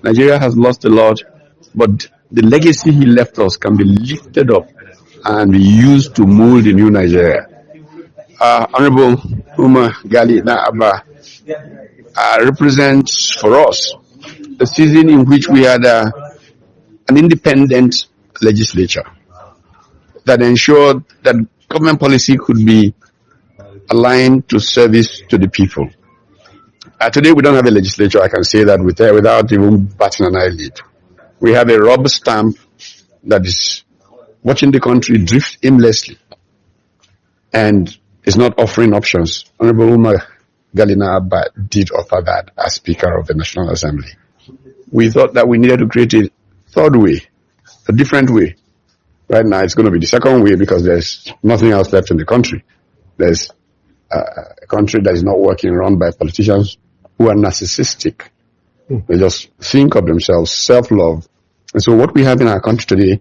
Nigeria has lost a lot, but the legacy he left us can be lifted up and be used to mold the new Nigeria. Honorable Ghali Na'abba represents for us the season in which we had an independent legislature that ensured that government policy could be aligned to service to the people. Today we don't have a legislature, I can say that without even batting an eyelid. We have a rubber stamp that is watching the country drift aimlessly and is not offering options. Honorable Ghali Na'abba did offer that as Speaker of the National Assembly. We thought that we needed to create a third way, a different way. Right now it's going to be the second way because there's nothing else left in the country. There's a country that is not working, run by politicians who are narcissistic. They just think of themselves, self-love. And so what we have in our country today,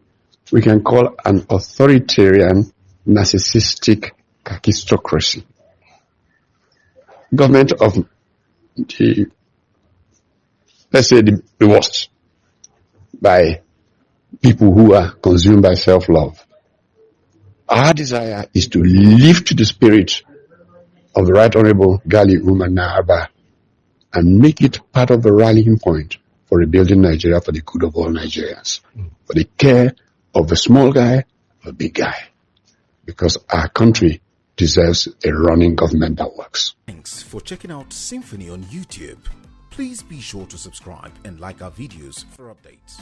we can call an authoritarian, narcissistic kakistocracy. Government of the, let's say, the worst, by people who are consumed by self-love. Our desire is to lift the spirit of the Right Honorable Ghali Na'abba and make it part of the rallying point for rebuilding Nigeria for the good of all Nigerians, for the care of the small guy, the big guy, because our country deserves a running government that works. Thanks for checking out SYMFONI on YouTube. Please be sure to subscribe and like our videos for updates.